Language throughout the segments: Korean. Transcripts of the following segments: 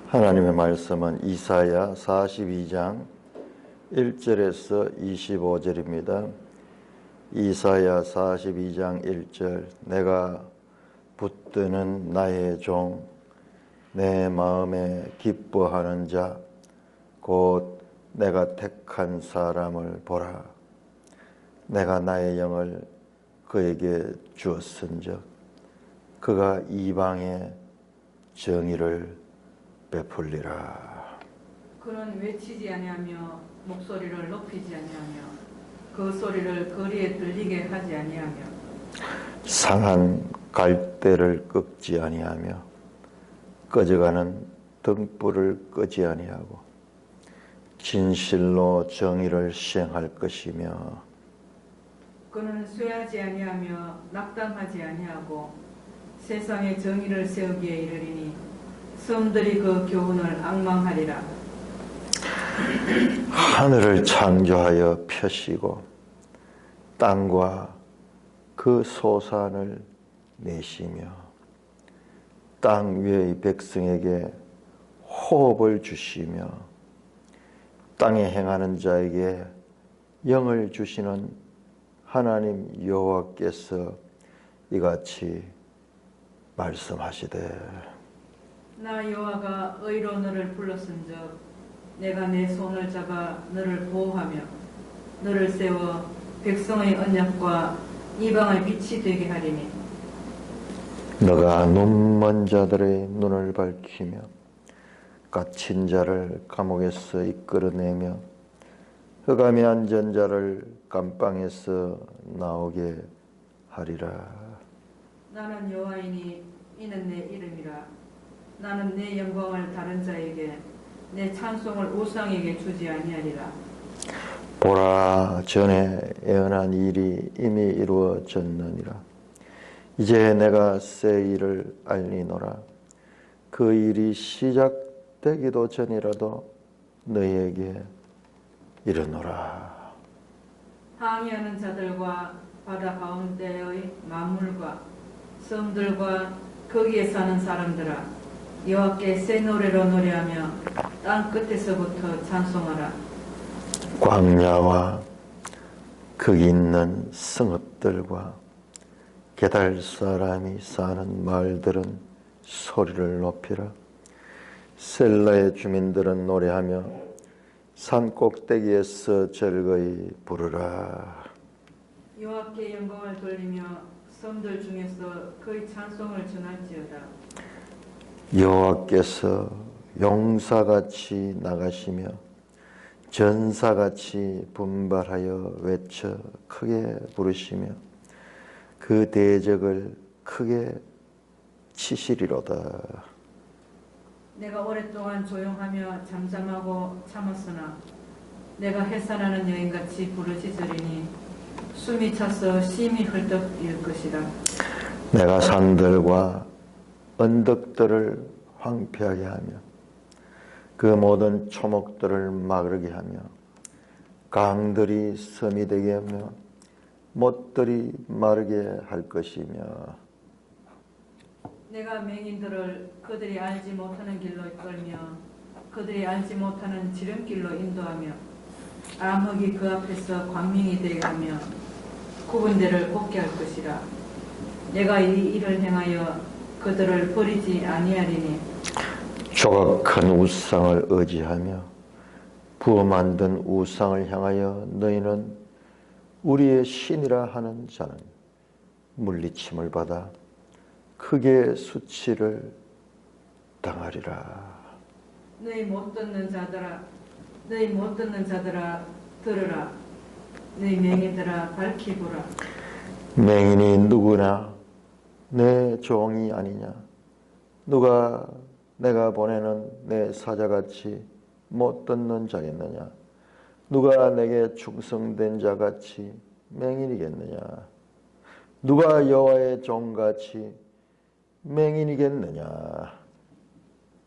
하나님의 말씀은 이사야 42장 1절에서 25절입니다. 이사야 42장 1절 내가 붙드는 나의 종 내 마음에 기뻐하는 자 곧 내가 택한 사람을 보라. 내가 나의 영을 그에게 주었은즉 그가 이방의 정의를 베풀리라. 그는 외치지 아니하며 목소리를 높이지 아니하며 그 소리를 거리에 들리게 하지 아니하며 상한 갈대를 꺾지 아니하며 꺼져가는 등불을 끄지 아니하고 진실로 정의를 시행할 것이며 그는 쇠하지 아니하며 낙담하지 아니하고 세상에 정의를 세우기에 이르리니 섬들이 그 교훈을 앙망하리라. 하늘을 창조하여 펴시고 땅과 그 소산을 내시며 땅 위의 백성에게 호흡을 주시며 땅에 행하는 자에게 영을 주시는 하나님 여호와께서 이같이 말씀하시되 나 여호와가 의로 너를 불렀은즉 내가 내 손을 잡아 너를 보호하며 너를 세워 백성의 언약과 이방의 빛이 되게 하리니 너가 눈먼 자들의 눈을 밝히며 갇힌 자를 감옥에서 이끌어내며 흑암에 앉은 자를 감방에서 나오게 하리라. 나는 여호와이니 이는 내 이름이라. 나는 내 영광을 다른 자에게 내 찬송을 우상에게 주지 아니하리라. 보라, 전에 예언한 일이 이미 이루어졌느니라. 이제 내가 새 일을 알리노라. 그 일이 시작되기도 전이라도 너희에게 이르노라. 항해하는 자들과 바다 가운데의 만물과 섬들과 거기에 사는 사람들아, 여호와께 새 노래로 노래하며 땅 끝에서부터 찬송하라. 광야와 거기 있는 성읍들과 게달 사람이 사는 마을들은 소리를 높이라. 셀라의 주민들은 노래하며 산 꼭대기에서 즐거이 부르라. 여호와께 영광을 돌리며 섬들 중에서 그의 찬송을 전할지어다. 여호와께서 용사같이 나가시며 전사같이 분발하여 외쳐 크게 부르시며 그 대적을 크게 치시리로다. 내가 오랫동안 조용하며 잠잠하고 참았으나 내가 해산하는 여인같이 부르짖으리니 숨이 차서 심히 헐떡일 것이라. 내가 산들과 언덕들을 황폐하게 하며 그 모든 초목들을 마르게 하며 강들이 섬이 되게 하며 못들이 마르게 할 것이며 내가 맹인들을 그들이 알지 못하는 길로 이끌며 그들이 알지 못하는 지름길로 인도하며 암흑이 그 앞에서 광명이 되게 하며 구분대를 곱게 할 것이라. 내가 이 일을 행하여 그들을 버리지 아니하리니 조각큰 우상을 의지하며 부어 만든 우상을 향하여 너희는 우리의 신이라 하는 자는 물리침을 받아 크게 수치를 당하리라. 너희 못 듣는 자들아 들으라. 너희 맹인들아 밝히 보라. 맹인이 누구나 내 종이 아니냐. 누가 내가 보내는 내 사자같이 못 듣는 자겠느냐. 누가 내게 충성된 자같이 맹인이겠느냐. 누가 여호와의 종같이 맹인이겠느냐.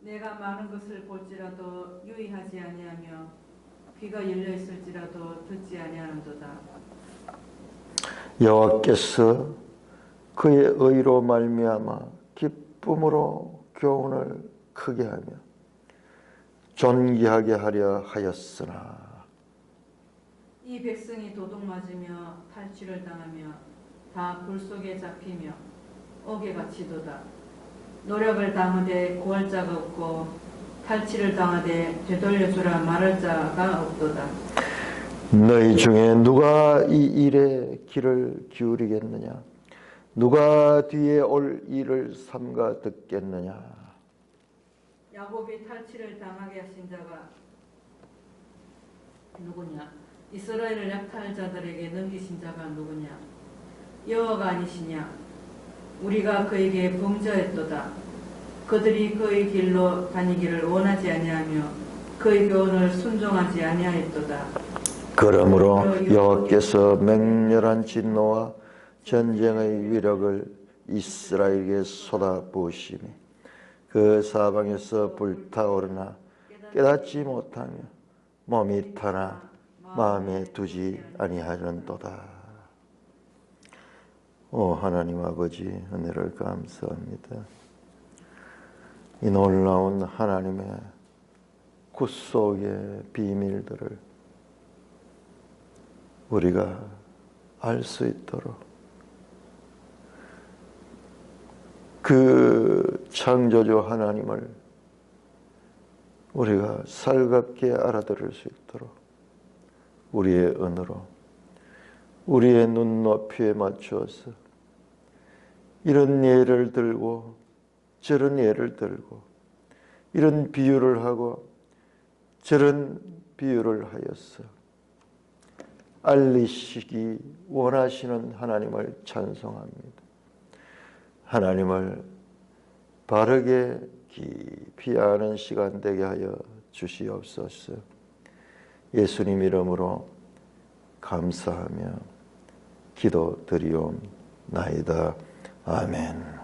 내가 많은 것을 볼지라도 유의하지 아니하며 귀가 열려 있을지라도 듣지 아니하는도다. 여호와께서 그의 의로 말미암아 기쁨으로 교훈을 크게 하며 존귀하게 하려 하였으나 이 백성이 도둑 맞으며 탈취를 당하며 다 불 속에 잡히며 옥에 갇히도다. 노력을 당하되 구할 자가 없고 탈취를 당하되 되돌려주라 말할 자가 없도다. 너희 중에 누가 이 일에 귀를 기울이겠느냐? 누가 뒤에 올 일을 삼가 듣겠느냐? 야곱이 탈취를 당하게 하신 자가 누구냐? 이스라엘을 약탈자들에게 넘기신 자가 누구냐? 여호와가 아니시냐? 우리가 그에게 범죄했도다. 그들이 그의 길로 다니기를 원하지 아니하며 그의 교훈을 순종하지 아니하였도다. 그러므로 여호와께서 맹렬한 진노와 전쟁의 위력을 이스라엘에게 쏟아부으시니 그 사방에서 불타오르나 깨닫지 못하며 몸이 타나 마음에 두지 아니하는도다. 오 하나님 아버지, 은혜를 감사합니다. 이 놀라운 하나님의 구속의 비밀들을 우리가 알 수 있도록 그 창조주 하나님을 우리가 살갑게 알아들을 수 있도록 우리의 은으로 우리의 눈높이에 맞추어서 이런 예를 들고 저런 예를 들고 이런 비유를 하고 저런 비유를 하여서 알리시기 원하시는 하나님을 찬송합니다. 하나님을 바르게 깊이 아는 시간 되게 하여 주시옵소서. 예수님 이름으로 감사하며 기도드리옵나이다. 아멘.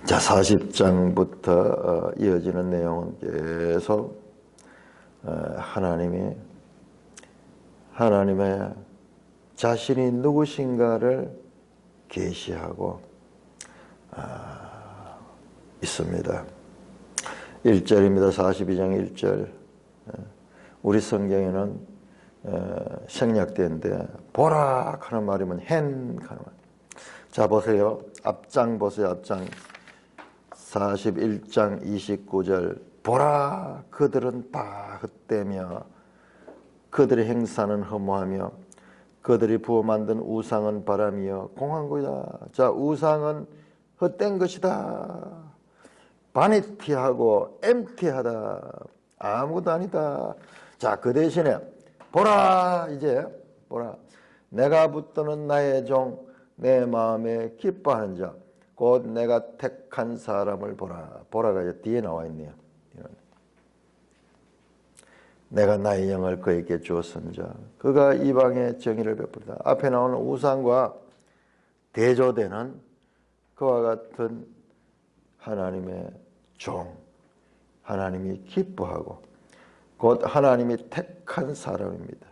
자, 40장부터 이어지는 내용은 계속 하나님의 자신이 누구신가를 계시하고 있습니다. 1절입니다. 42장 1절. 우리 성경에는 생략되는데 보라 하는 말이면 헨 하는 말. 자 보세요. 앞장 보세요. 앞장 41장 29절. 보라 그들은 다 헛되며 그들의 행사는 허무하며 그들이 부어 만든 우상은 바람이여 공한구이다. 자 우상은 헛된 것이다. 바니티하고 엠티하다. 아무것도 아니다. 자 그 대신에 보라 이제 보라 내가 붙드는 나의 종 내 마음에 기뻐하는 자 곧 내가 택한 사람을 보라. 보라가 이제 뒤에 나와 있네요. 내가 나의 영을 그에게 주었은자 그가 이방에 정의를 베풀다. 앞에 나오는 우상과 대조되는 그와 같은 하나님의 종, 하나님이 기뻐하고 곧 하나님이 택한 사람입니다.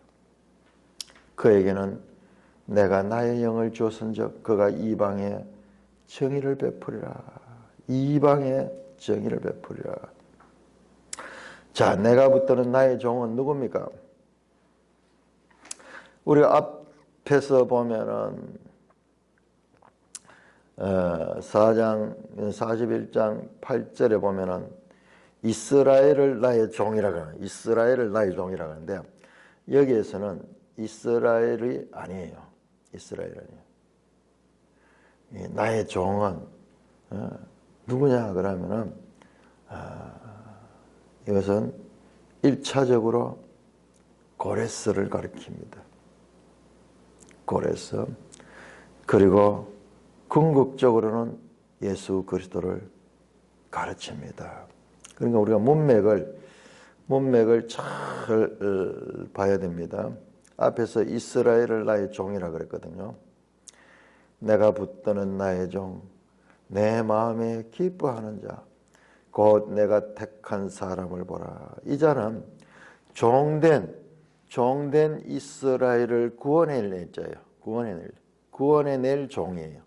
그에게는 내가 나의 영을 주었은즉 그가 이방에 정의를 베풀이라. 이방에 정의를 베풀이라. 자, 내가 붙드는 나의 종은 누굽니까? 우리가 앞에서 보면은 41장 8절에 보면은 이스라엘을 나의 종이라 그러는 이스라엘을 나의 종이라 그러는데 여기에서는 이스라엘이 아니에요. 이스라엘 아니에요. 나의 종은 누구냐 그러면은 이것은 1차적으로 고레스를 가리킵니다. 고레스. 그리고 궁극적으로는 예수 그리스도를 가르칩니다. 그러니까 우리가 문맥을 잘 봐야 됩니다. 앞에서 이스라엘을 나의 종이라 그랬거든요. 내가 붙드는 나의 종, 내 마음에 기뻐하는 자, 곧 내가 택한 사람을 보라. 이 자는 종된 이스라엘을 구원해낼 자예요. 구원해낼 종이에요.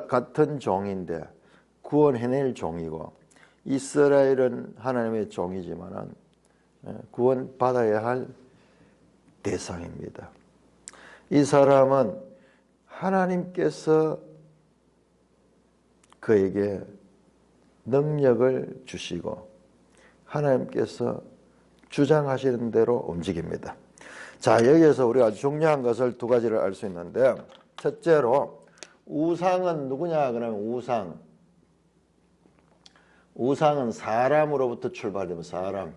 같은 종인데 구원해낼 종이고 이스라엘은 하나님의 종이지만은 구원받아야 할 대상입니다. 이 사람은 하나님께서 그에게 능력을 주시고 하나님께서 주장하시는 대로 움직입니다. 자, 여기에서 우리가 아주 중요한 것을 두 가지를 알 수 있는데, 첫째로 우상은 누구냐 그러면 우상은 사람으로부터 출발되면 사람.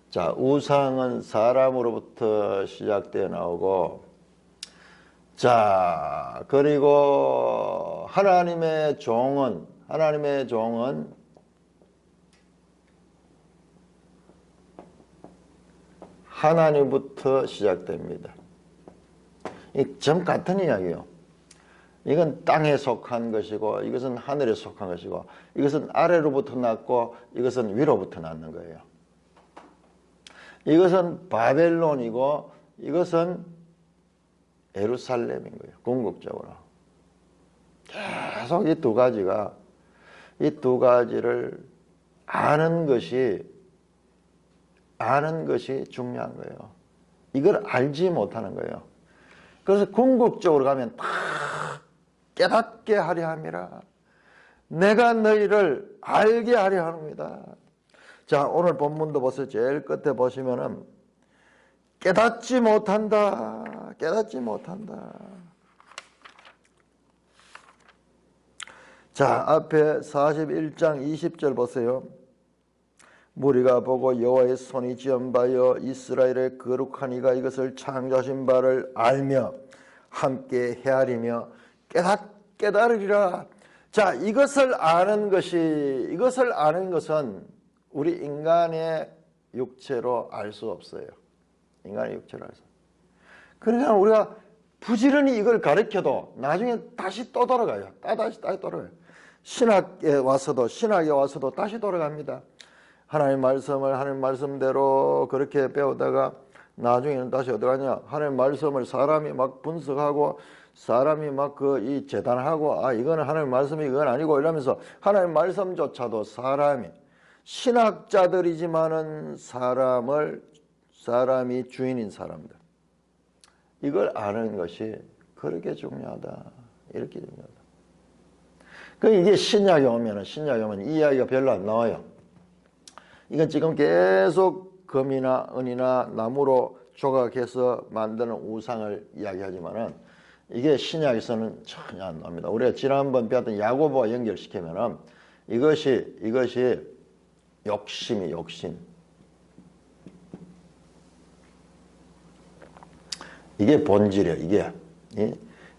자, 우상은 사람으로부터 시작되어 나오고, 자, 그리고 하나님의 종은 하나님부터 시작됩니다. 이 점 같은 이야기예요. 이건 땅에 속한 것이고 이것은 하늘에 속한 것이고 이것은 아래로부터 났고 이것은 위로부터 났는 거예요. 이것은 바벨론이고 이것은 예루살렘인 거예요. 궁극적으로. 계속 이 두 가지를 아는 것이 중요한 거예요. 이걸 알지 못하는 거예요. 그래서 궁극적으로 가면 다 깨닫게 하려 함이라. 내가 너희를 알게 하려 합니다. 자, 오늘 본문도 벌써 제일 끝에 보시면은 깨닫지 못한다. 자, 앞에 41장 20절 보세요. 무리가 보고 여호와의 손이 지연바여 이스라엘의 거룩한 이가 이것을 창조하신 바를 알며 함께 헤아리며 깨달으리라. 자, 이것을 아는 것은 우리 인간의 육체로 알 수 없어요. 인간의 육체로 알 수. 그러니까 우리가 부지런히 이걸 가르쳐도 나중에 다시 또 돌아가요. 다시 돌아가요. 신학에 와서도 다시 돌아갑니다. 하나님 말씀대로 그렇게 배우다가 나중에는 다시 어디 가냐? 하나님 말씀을 사람이 막 분석하고 사람이 막 이 재단하고 이거는 하나님 말씀이 이건 아니고 이러면서 하나님 말씀조차도 사람이 신학자들이지만은 사람이 주인인 사람들. 이걸 아는 것이 그렇게 중요하다. 이렇게 중요하다. 이게 신약에 오면 이 이야기가 별로 안 나와요. 이건 지금 계속 금이나 은이나 나무로 조각해서 만드는 우상을 이야기하지만은 이게 신약에서는 전혀 안 나옵니다. 우리가 지난번 배웠던 야고보와 연결시키면은 이것이 욕심. 이게 본질이에요. 이게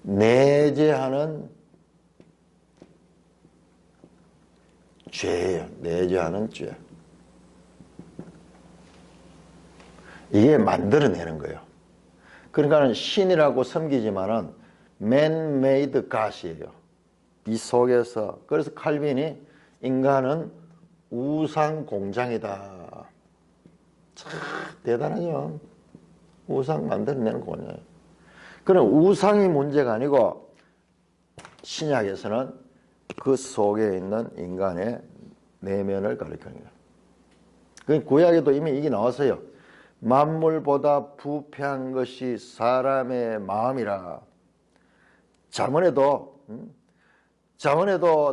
내재하는 죄예요. 내재하는 죄. 이게 만들어내는 거예요. 그러니까 신이라고 섬기지만은 man-made god이에요. 이 속에서. 그래서 칼빈이 인간은 우상 공장이다. 참 대단하죠. 우상 만들어내는 공장이에요. 그럼 우상이 문제가 아니고 신약에서는 그 속에 있는 인간의 내면을 가리키는 거예요. 그 구약에도 이미 이게 나왔어요. 만물보다 부패한 것이 사람의 마음이라. 잠언에도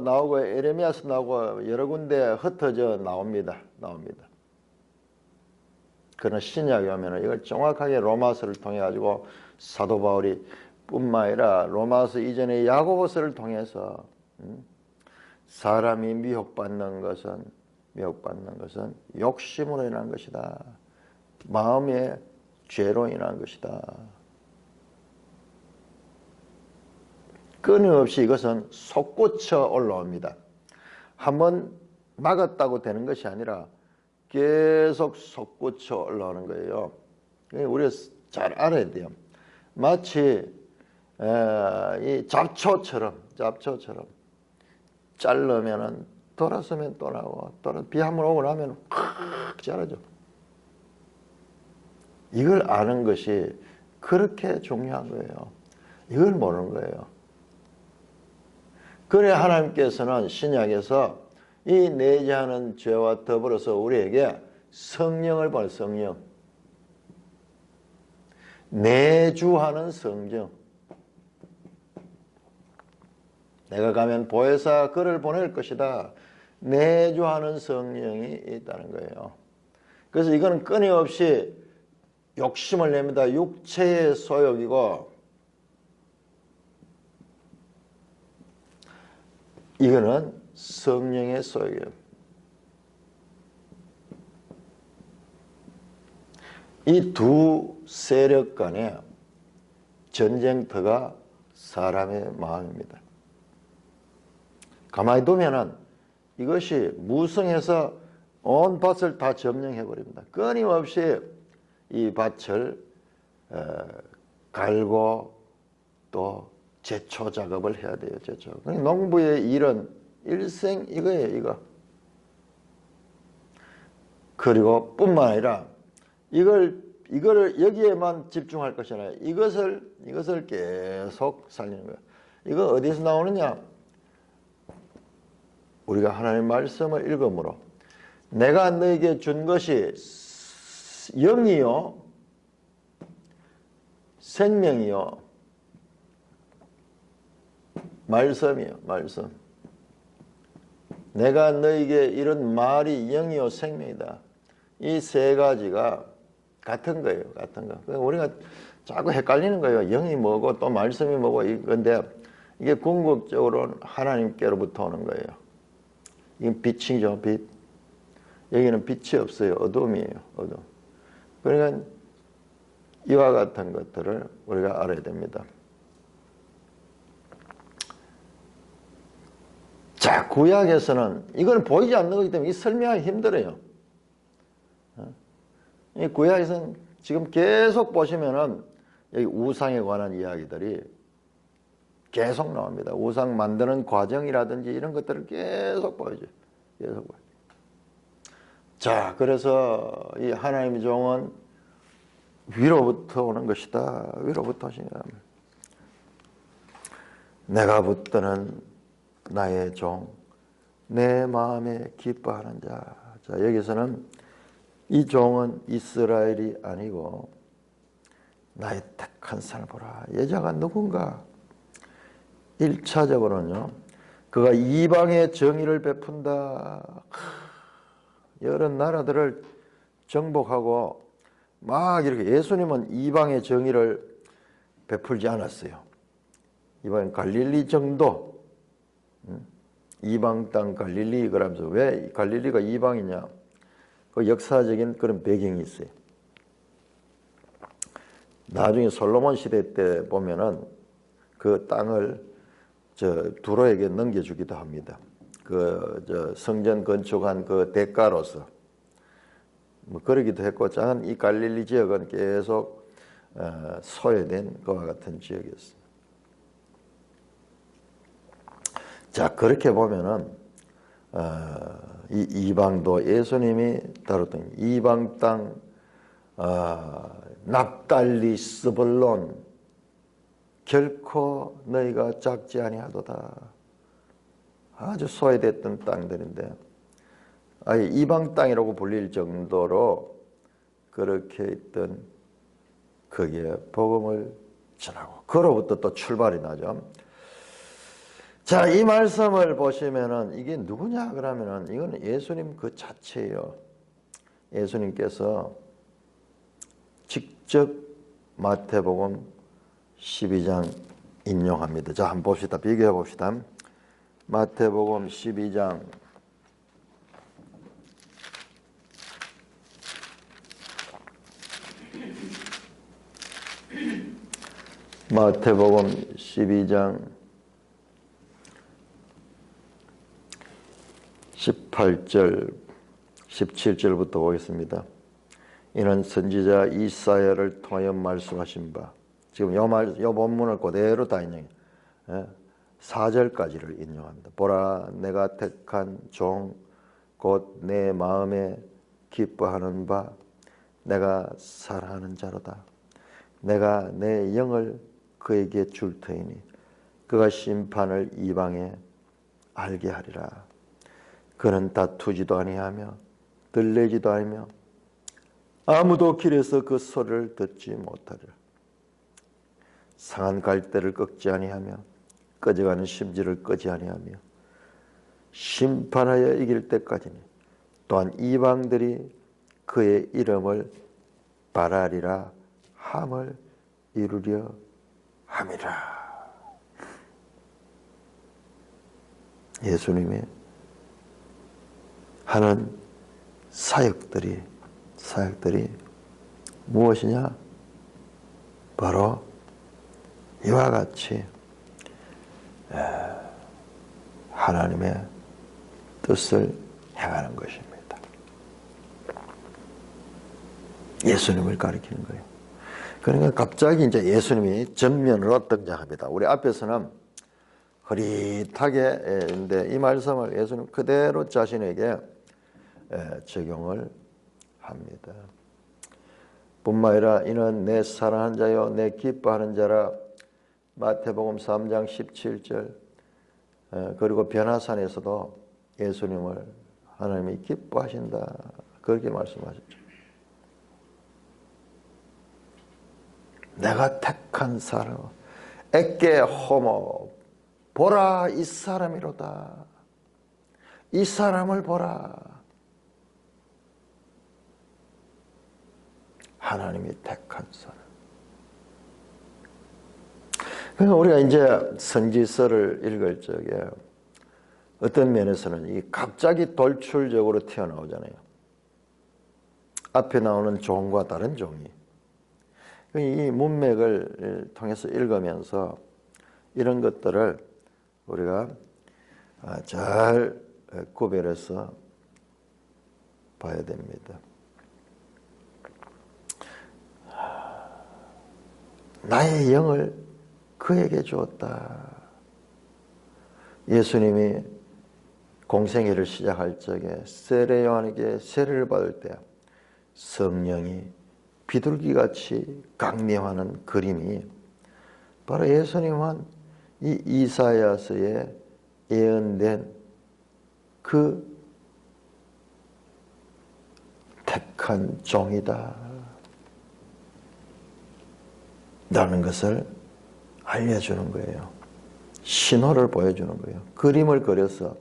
나오고 에레미야서 나오고 여러 군데 흩어져 나옵니다. 그러나 신약에 오면 이걸 정확하게 로마서를 통해 가지고 사도 바울이 뿐만 아니라 로마서 이전에 야고보서를 통해서 사람이 미혹받는 것은 욕심으로 인한 것이다. 마음의 죄로 인한 것이다. 끊임없이 이것은 솟구쳐 올라옵니다. 한번 막았다고 되는 것이 아니라 계속 솟구쳐 올라오는 거예요. 우리가 잘 알아야 돼요. 마치 이 잡초처럼 자르면은 돌아서면 또 나오고 비 한 번 오고 나면 확 자라죠. 이걸 아는 것이 그렇게 중요한 거예요. 이걸 모르는 거예요. 그래 하나님께서는 신약에서 이 내재하는 죄와 더불어서 우리에게 성령을 보내. 성령. 내주하는 성령. 내가 가면 보혜사 그를 보낼 것이다. 내주하는 성령이 있다는 거예요. 그래서 이거는 끊임없이 욕심을 냅니다. 육체의 소욕이고, 이거는 성령의 소욕이에요. 이 두 세력 간의 전쟁터가 사람의 마음입니다. 가만히 두면은 이것이 무성해서 온 밭을 다 점령해버립니다. 끊임없이 이 밭을 갈고 또 제초 작업을 해야 돼요. 제초. 농부의 일은 일생 이거예요. 이거. 그리고 뿐만 아니라 이거를 여기에만 집중할 것이 아니라 이것을 계속 살리는 거예요. 이거 어디서 나오느냐? 우리가 하나님의 말씀을 읽음으로 내가 너에게 준 것이 영이요 생명이요 말씀이요 말씀. 내가 너에게 이런 말이 영이요 생명이다. 이 세 가지가 같은 거예요. 같은 거. 우리가 자꾸 헷갈리는 거예요. 영이 뭐고 또 말씀이 뭐고 이건데 이게 궁극적으로는 하나님께로부터 오는 거예요. 이건 빛이죠. 빛. 여기는 빛이 없어요. 어둠이에요. 어둠. 그러니까 이와 같은 것들을 우리가 알아야 됩니다. 자, 구약에서는 이건 보이지 않는 거기 때문에 이 설명하기 힘들어요. 이 구약에서는 지금 계속 보시면은 여기 우상에 관한 이야기들이 계속 나옵니다. 우상 만드는 과정이라든지 이런 것들을 계속 보여줘요. 계속 보여줘요. 자, 그래서 이 하나님의 종은 위로부터 오는 것이다. 위로부터 오시니까. 내가 붙드는 나의 종, 내 마음에 기뻐하는 자. 자, 여기서는 이 종은 이스라엘이 아니고 나의 택한 사람을 보라. 여자가 누군가? 1차적으로는요. 그가 이방의 정의를 베푼다. 여러 나라들을 정복하고 막 이렇게 예수님은 이방의 정의를 베풀지 않았어요. 이방 갈릴리 정도. 이방 땅 갈릴리 그러면서 왜 갈릴리가 이방이냐? 그 역사적인 그런 배경이 있어요. 나중에 솔로몬 시대 때 보면은 그 땅을 두로에게 넘겨주기도 합니다. 성전 건축한 그 대가로서 뭐 그러기도 했고, 작은 이 갈릴리 지역은 계속 소외된 그와 같은 지역이었어요. 자, 그렇게 보면은 이 이방도 예수님이 다뤘던 이방 땅, 납달리 스불론 결코 너희가 작지 아니하도다. 아주 소외됐던 땅들인데 아예 이방 땅이라고 불릴 정도로 그렇게 있던 거기에 복음을 전하고 그로부터 또 출발이 나죠. 자, 이 말씀을 보시면은 이게 누구냐 그러면은 이건 예수님 그 자체예요. 예수님께서 직접 마태복음 12장 인용합니다. 자, 한번 봅시다. 비교해 봅시다. 마태복음 12장 마태복음 12장 18절 17절부터 보겠습니다. 이는 선지자 이사야를 통하여 말씀하신 바, 지금 요 본문을 그대로 다 인용해요. 4절까지를 인용합니다. 보라, 내가 택한 종, 곧 내 마음에 기뻐하는 바, 내가 사랑하는 자로다. 내가 내 영을 그에게 줄 터이니 그가 심판을 이방에 알게 하리라. 그는 다투지도 아니하며 들레지도 아니며 아무도 길에서 그 소리를 듣지 못하리라. 상한 갈대를 꺾지 아니하며 꺼져가는 심지를 끄지 아니하며 심판하여 이길 때까지는 또한 이방들이 그의 이름을 바라리라 함을 이루려 함이라. 예수님이 하는 사역들이 무엇이냐? 바로 이와 같이 하나님의 뜻을 행하는 것입니다. 예수님을 가리키는 거예요. 그러니까 갑자기 이제 예수님이 전면으로 등장합니다. 우리 앞에서는 흐릿하게 했는데 이 말씀을 예수님 그대로 자신에게 적용을 합니다. 뿐만 아니라 이는 내 사랑하는 자요 내 기뻐하는 자라. 마태복음 3장 17절. 그리고 변화산에서도 예수님을 하나님이 기뻐하신다 그렇게 말씀하셨죠. 내가 택한 사람 에게 호모 보라 이 사람이로다. 이 사람을 보라. 하나님이 택한 사람. 그러니까 우리가 이제 선지서를 읽을 적에 어떤 면에서는 이 갑자기 돌출적으로 튀어나오잖아요. 앞에 나오는 종과 다른 종이. 이 문맥을 통해서 읽으면서 이런 것들을 우리가 잘 구별해서 봐야 됩니다. 나의 영을 그에게 주었다. 예수님이 공생애를 시작할 적에 세례 요한에게 세례를 받을 때 성령이 비둘기같이 강림하는 그림이 바로 예수님은 이 이사야서에 예언된 그 택한 종이다 라는 것을 알려주는 거예요. 신호를 보여주는 거예요. 그림을 그려서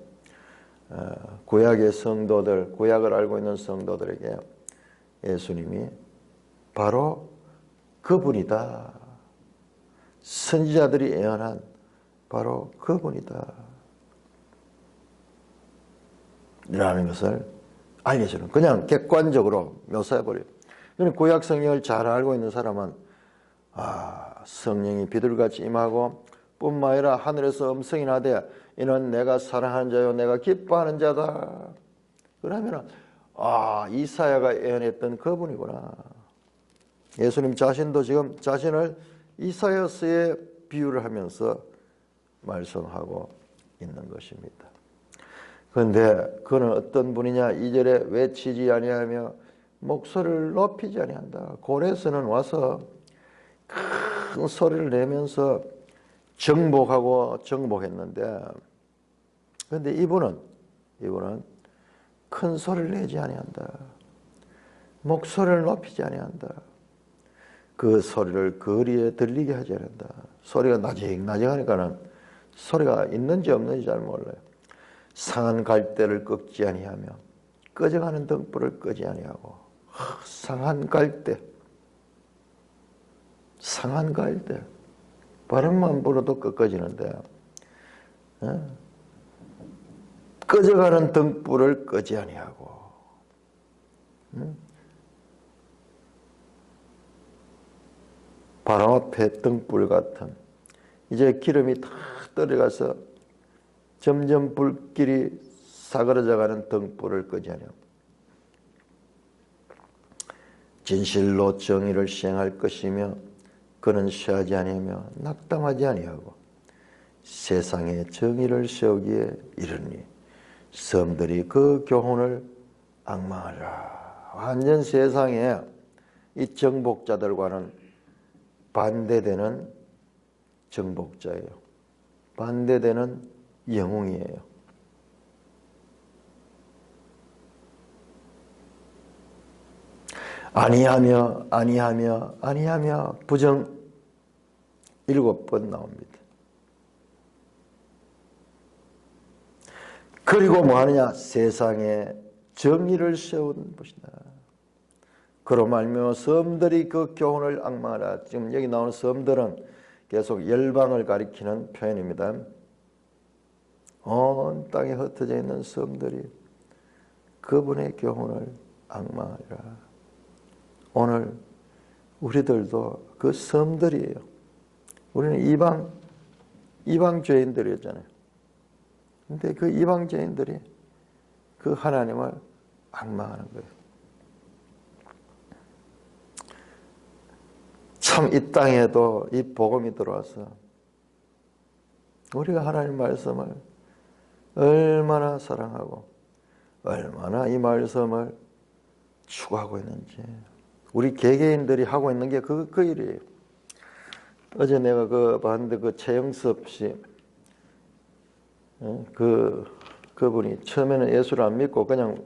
구약의 성도들, 구약을 알고 있는 성도들에게 예수님이 바로 그분이다. 선지자들이 예언한 바로 그분이다. 라는 것을 알려주는, 그냥 객관적으로 묘사해버려요. 구약 성경을 잘 알고 있는 사람은 성령이 비둘기같이 임하고 뿐만 아니라 하늘에서 음성이 나되 이는 내가 사랑하는 자요 내가 기뻐하는 자다. 그러면 이사야가 예언했던 그분이구나. 예수님 자신도 지금 자신을 이사야서에 비유를 하면서 말씀하고 있는 것입니다. 그런데 그는 어떤 분이냐? 2절에 외치지 아니하며 목소리를 높이지 아니한다. 고레스는 와서 큰 소리를 내면서 정복하고 정복했는데, 그런데 이분은 큰 소리를 내지 아니한다. 목소리를 높이지 아니한다. 그 소리를 거리에 들리게 하지 않는다. 소리가 나직나직하니까는 소리가 있는지 없는지 잘 몰라요. 상한 갈대를 꺾지 아니하며 꺼져가는 등불을 끄지 아니하고. 상한 갈대. 바람만 불어도 꺾어지는데 꺼져가는 등불을 끄지 아니하고. 바람 앞에 등불 같은, 이제 기름이 다 떨어가서 점점 불길이 사그러져가는 등불을 끄지 아니하고. 진실로 정의를 시행할 것이며 그는 쉬하지 아니하며 낙담하지 아니하고 세상에 정의를 세우기에 이르니 섬들이 그 교훈을 앙망하리라. 완전 세상에 이 정복자들과는 반대되는 정복자예요. 반대되는 영웅이에요. 아니하며 부정 7번 나옵니다. 그리고 뭐 하느냐? 세상에 정의를 세운 것이다. 그로 말미암아 섬들이 그 교훈을 앙망하라. 지금 여기 나오는 섬들은 계속 열방을 가리키는 표현입니다. 온 땅에 흩어져 있는 섬들이 그분의 교훈을 앙망하리라. 오늘 우리들도 그 섬들이에요. 우리는 이방 죄인들이었잖아요. 근데 그 이방 죄인들이 그 하나님을 앙망하는 거예요. 참 이 땅에도 이 복음이 들어와서 우리가 하나님 말씀을 얼마나 사랑하고 얼마나 이 말씀을 추구하고 있는지 우리 개개인들이 하고 있는 게 그 일이에요. 어제 내가 봤는데 그 최영섭 씨 그분이 처음에는 예수를 안 믿고 그냥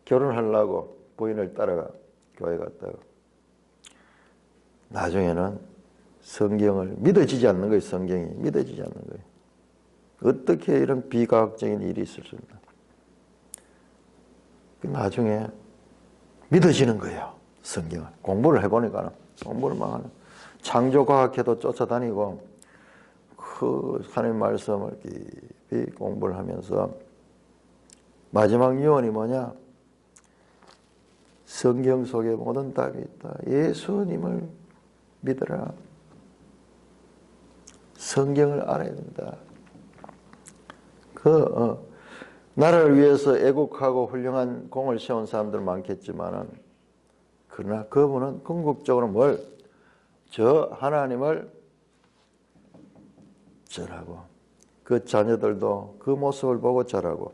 결혼하려고 부인을 따라가 교회 갔다가 나중에는 성경을 믿어지지 않는 거예요. 성경이 믿어지지 않는 거예요. 어떻게 이런 비과학적인 일이 있을 수 있나. 나중에 믿어지는 거예요. 성경을 공부를 해보니까 공부를 막 하는 창조과학회도 쫓아다니고 그 하나님 말씀을 깊이 공부를 하면서 마지막 유언이 뭐냐? 성경 속에 모든 답이 있다. 예수님을 믿어라. 성경을 알아야 된다. 나라를 위해서 애국하고 훌륭한 공을 세운 사람들 많겠지만은 그러나 그분은 궁극적으로 저 하나님을 절하고 그 자녀들도 그 모습을 보고 절하고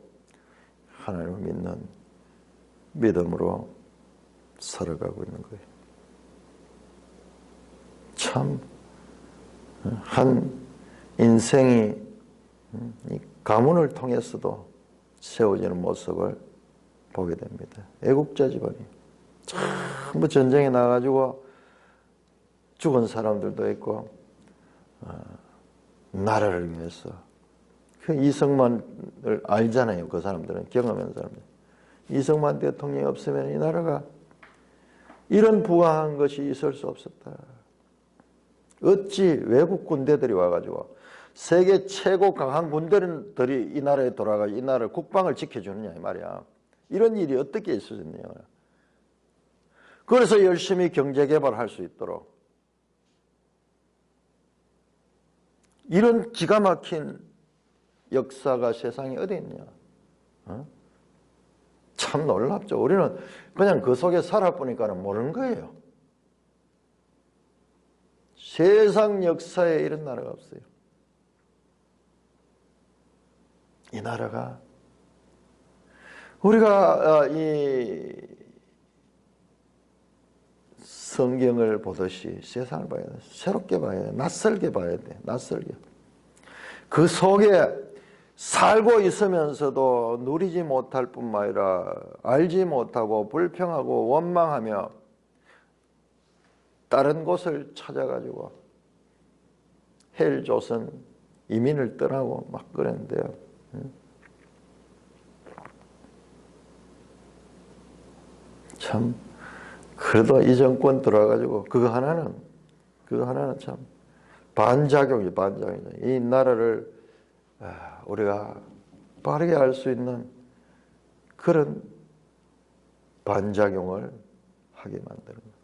하나님을 믿는 믿음으로 살아가고 있는 거예요. 참 한 인생이 가문을 통해서도 세워지는 모습을 보게 됩니다. 애국자 집안이 전부 전쟁에 나가지고 죽은 사람들도 있고 나라를 위해서 그 이승만을 알잖아요. 그 사람들은 경험한 사람들. 이승만 대통령이 없으면 이 나라가 이런 부강한 것이 있을 수 없었다. 어찌 외국 군대들이 와가지고 세계 최고 강한 군대들이 이 나라에 돌아가 이 나라를 국방을 지켜주느냐 이 말이야. 이런 일이 어떻게 있었느냐. 그래서 열심히 경제 개발할 수 있도록 이런 기가 막힌 역사가 세상에 어디 있냐. 참 놀랍죠. 우리는 그냥 그 속에 살아보니까 모르는 거예요. 세상 역사에 이런 나라가 없어요. 이 나라가 우리가 이 성경을 보듯이 세상을 봐야 돼. 새롭게 봐야 돼. 낯설게 봐야 돼. 낯설게. 그 속에 살고 있으면서도 누리지 못할 뿐만 아니라 알지 못하고 불평하고 원망하며 다른 곳을 찾아가지고 헬조선 이민을 떠나고 막 그랬는데요. 참 그래도 이 정권 들어와가지고 그거 하나는 참 반작용이죠. 이 나라를 우리가 빠르게 알 수 있는 그런 반작용을 하게 만드는 거예요.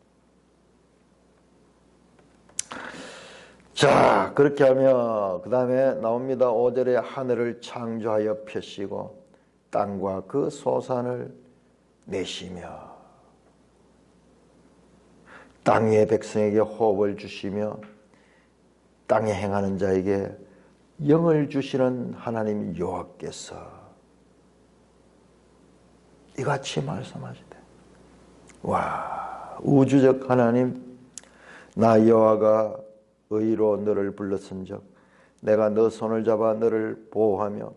자, 그렇게 하면 그 다음에 나옵니다. 5절에 하늘을 창조하여 펴시고 땅과 그 소산을 내시며 땅의 백성에게 호흡을 주시며 땅에 행하는 자에게 영을 주시는 하나님 여호와께서 이같이 말씀하시되 와 우주적 하나님 나 여호와가 의로 너를 불렀은즉 내가 너 손을 잡아 너를 보호하며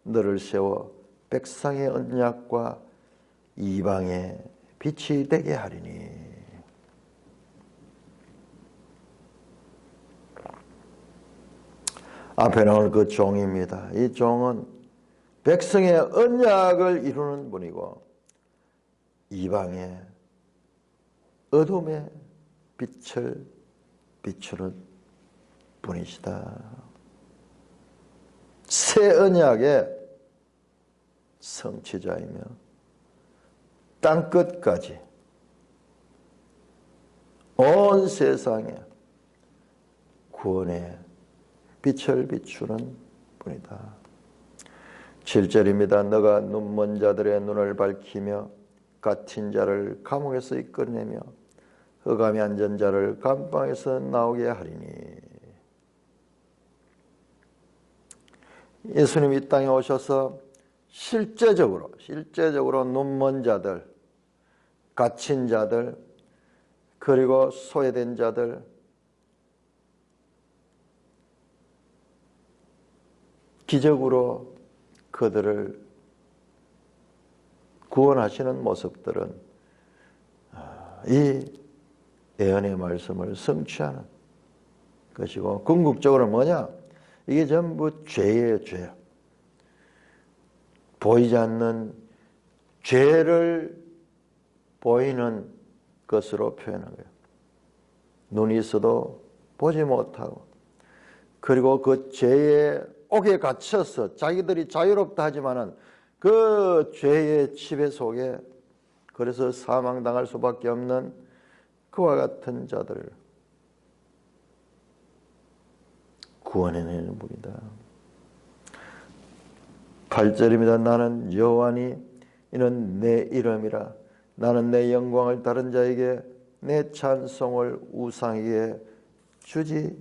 너를 세워 백성의 언약과 이방의 빛이 되게 하리니. 앞에 나올 그 종입니다. 이 종은 백성의 언약을 이루는 분이고 이방의 어둠의 빛을 비추는 분이시다. 새 언약의 성취자이며 땅끝까지 온 세상에 구원의 빛을 비추는 분이다. 7절입니다. 너가 눈먼 자들의 눈을 밝히며 갇힌 자를 감옥에서 이끌어내며 흑암에 앉은 자를 감방에서 나오게 하리니. 예수님이 이 땅에 오셔서 실제적으로 눈먼 자들, 갇힌 자들, 그리고 소외된 자들, 기적으로 그들을 구원하시는 모습들은 이 예언의 말씀을 성취하는 것이고, 궁극적으로 뭐냐? 이게 전부 죄예요, 죄. 보이지 않는 죄를 보이는 것으로 표현한 거예요. 눈이 있어도 보지 못하고, 그리고 그 죄의 옥에 갇혀서 자기들이 자유롭다 하지만은 그 죄의 지배 속에, 그래서 사망당할 수밖에 없는 그와 같은 자들을 구원해내는 분이다. 8절입니다. 나는 여호와니 이는 내 이름이라. 나는 내 영광을 다른 자에게, 내 찬송을 우상에게 주지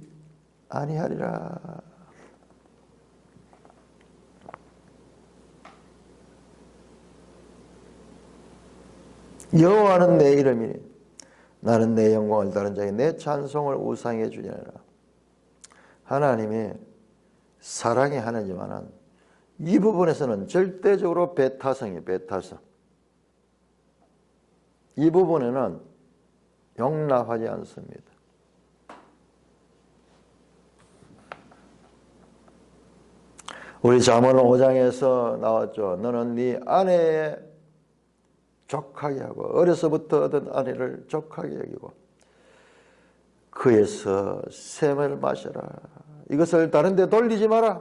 아니하리라. 여호와는 내 이름이니 나는 내 영광을 다른 자에게, 내 찬송을 우상에게 주지 아니하리라. 하나님이 사랑이 하나지만은 이 부분에서는 절대적으로 배타성이에요. 배타성. 이 부분에는 용납하지 않습니다. 우리 잠언 5장에서 나왔죠. 너는 네 아내의 족하게 하고 어려서부터 얻은 아내를 족하게 여기고 그에서 샘을 마셔라. 이것을 다른 데 돌리지 마라.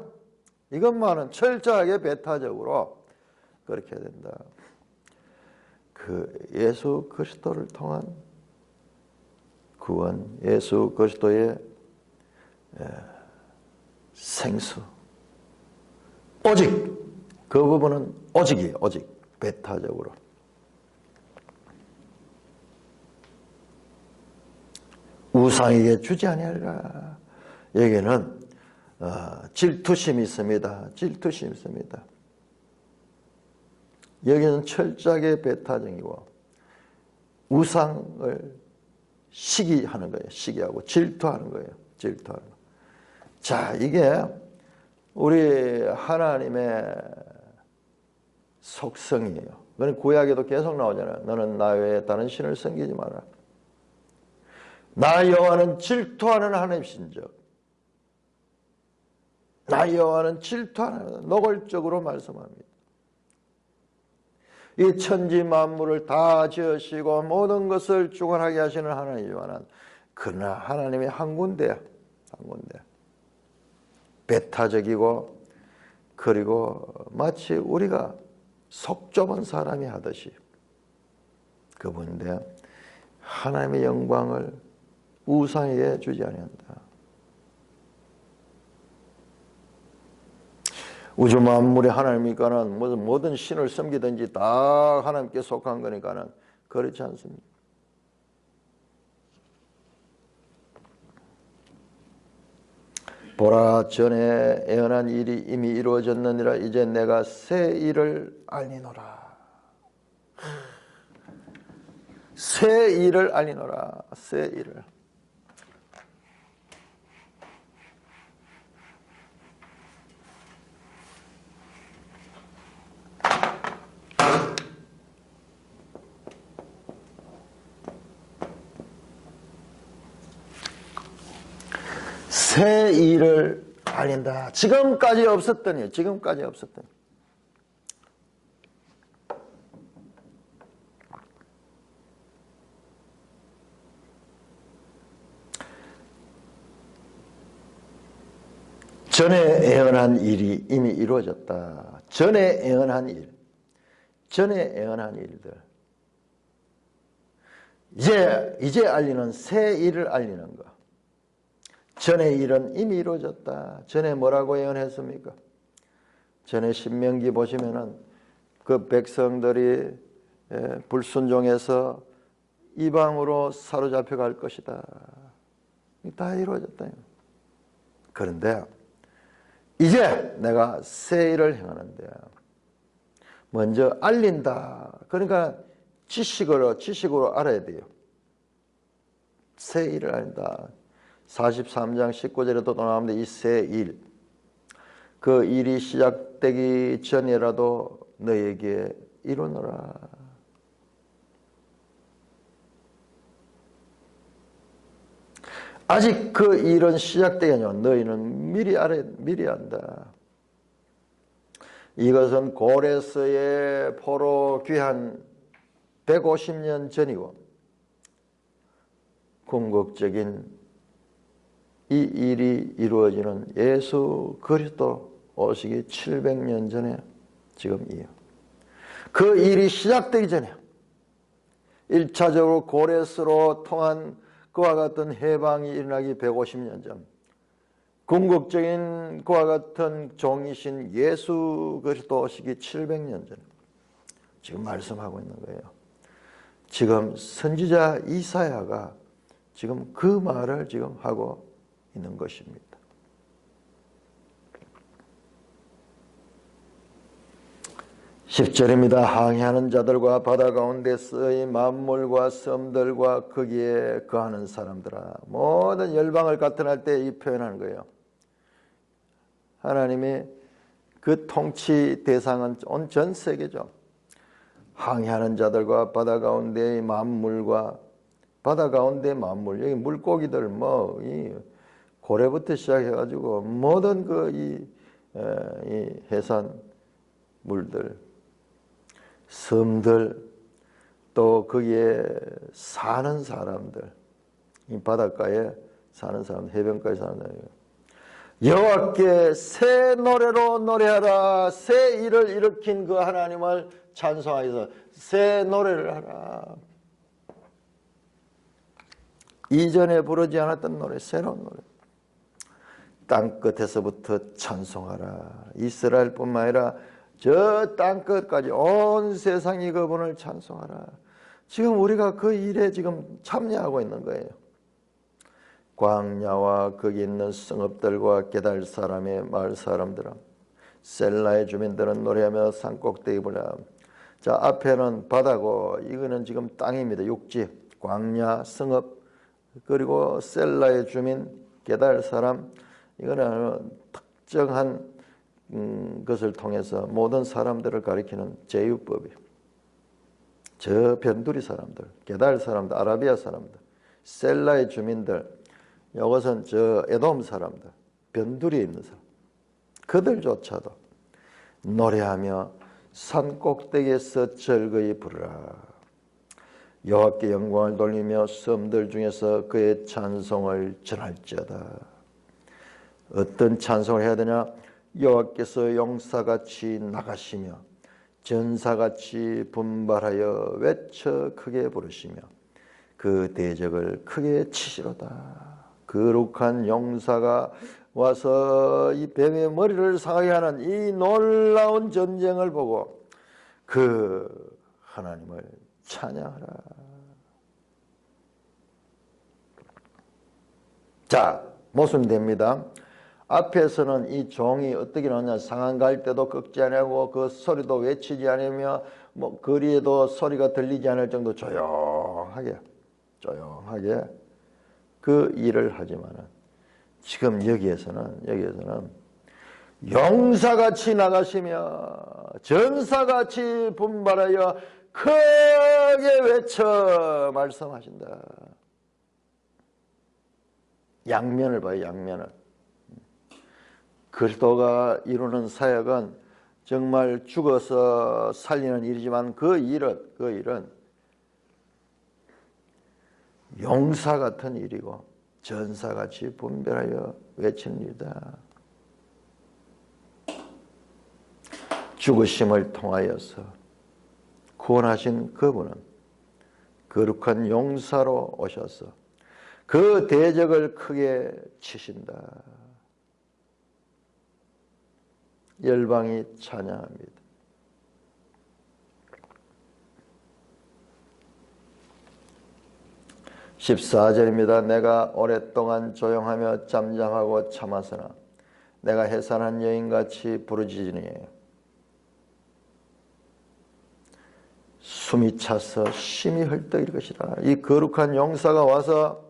이것만은 철저하게 배타적으로 그렇게 해야 된다. 그 예수 그리스도를 통한 구원, 예수 그리스도의 생수, 오직 그 부분은 오직이에요. 오직 배타적으로. 우상에게 주지 아니하리라. 여기는 질투심이 있습니다. 질투심이 있습니다. 여기는 철저하게 배타적이고 우상을 시기하는 거예요. 시기하고 질투하는 거예요. 질투하는 거. 자, 이게 우리 하나님의 속성이에요. 그건 구약에도 계속 나오잖아요. 너는 나 외에 다른 신을 섬기지 마라. 나 여호와는 질투하는 하나님이신즉, 나 여호와는 질투하는, 노골적으로 말씀합니다. 이 천지 만물을 다 지으시고 모든 것을 주관하게 하시는 하나님이지만 그러나 하나님이 한 군데 배타적이고, 그리고 마치 우리가 속 좁은 사람이 하듯이 그분인데 하나님의 영광을 우상에게 주지 아니한다. 우주 만물이 하나님이니까는 모든 신을 섬기든지 다 하나님께 속한 거니까는 그렇지 않습니다. 보라, 전에 예언한 일이 이미 이루어졌느니라. 이제 내가 새 일을 알리노라. 새 일을 알리노라. 새 일을. 새 일을 알린다. 지금까지 없었더니. 전에 예언한 일이 이미 이루어졌다. 전에 예언한 일들. 이제 알리는 새 일을 알리는 거. 전의 일은 이미 이루어졌다. 전에 뭐라고 예언했습니까? 전에 신명기 보시면은 그 백성들이 불순종해서 이방으로 사로잡혀 갈 것이다. 다 이루어졌다. 그런데 이제 내가 새 일을 행하는데 먼저 알린다. 그러니까 지식으로 알아야 돼요. 새 일을 알린다. 43장 19절에도 또 나오는데 이 새 일, 그 일이 시작되기 전이라도 너에게 이루노라. 아직 그 일은 시작되기 전에 너희는 미리 안다. 이것은 고레스의 포로 귀한 150년 전이고 궁극적인 이 일이 이루어지는 예수 그리스도 오시기 700년 전에 지금이에요. 그 일이 시작되기 전에 1차적으로 고레스로 통한 그와 같은 해방이 일어나기 150년 전, 궁극적인 그와 같은 종이신 예수 그리스도 오시기 700년 전 지금 말씀하고 있는 거예요. 지금 선지자 이사야가 지금 그 말을 지금 하고 있는 것입니다. 10절입니다. 항해하는 자들과 바다 가운데서의 만물과 섬들과 거기에 거하는 사람들아. 모든 열방을 나타날 때 이 표현하는 거예요. 하나님이 그 통치 대상은 온 전 세계죠. 항해하는 자들과 바다 가운데의 만물과 바다 가운데 만물, 여기 물고기들 이 고래부터 시작해가지고 모든 이 해산 물들, 섬들, 또 거기에 사는 사람들, 이 바닷가에 사는 사람, 해변가에 사는 사람, 여호와께 새 노래로 노래하라. 새 일을 일으킨 그 하나님을 찬송하여서 새 노래를 하라. 이전에 부르지 않았던 노래, 새로운 노래. 땅끝에서부터 찬송하라. 이스라엘뿐만 아니라 저 땅끝까지 온 세상이 그분을 찬송하라. 지금 우리가 그 일에 지금 참여하고 있는 거예요. 광야와 거기 있는 성읍들과 게달 사람의 마을 사람들은, 셀라의 주민들은 노래하며 산꼭대기 불러. 자, 앞에는 바다고 이거는 지금 땅입니다. 육지, 광야, 성읍, 그리고 셀라의 주민, 게달 사람, 이거는 특정한 것을 통해서 모든 사람들을 가리키는 제휴법이에요. 저 변두리 사람들, 게달 사람들, 아라비아 사람들, 셀라의 주민들, 이것은 저 에돔 사람들, 변두리에 있는 사람, 그들조차도 노래하며 산 꼭대기에서 즐거이 부르라. 여호와께 영광을 돌리며 섬들 중에서 그의 찬송을 전할지어다. 어떤 찬송을 해야 되냐? 여호와께서 용사같이 나가시며 전사같이 분발하여 외쳐 크게 부르시며 그 대적을 크게 치시로다. 거룩한 용사가 와서 이 뱀의 머리를 상하게 하는 이 놀라운 전쟁을 보고 그 하나님을 찬양하라. 자, 모순됩니다. 앞에서는 이 종이 어떻게 나오냐? 상한 갈 때도 꺾지 않고 그 소리도 외치지 않으며 거리에도 소리가 들리지 않을 정도 조용하게 그 일을 하지만은 지금 여기에서는 용사같이 나가시며 전사같이 분발하여 크게 외쳐 말씀하신다. 양면을 봐요, 양면을. 그리스도가 이루는 사역은 정말 죽어서 살리는 일이지만 그 일은 용사 같은 일이고 전사같이 분별하여 외치는 일이다. 죽으심을 통하여서 구원하신 그분은 거룩한 용사로 오셔서 그 대적을 크게 치신다. 열방이 찬양합니다. (14절입니다) 내가 오랫동안 조용하며 잠잠하고 참았으나 내가 해산한 여인같이 부르짖으니 숨이 차서 심히 헐떡일 것이다. 이 거룩한 용사가 와서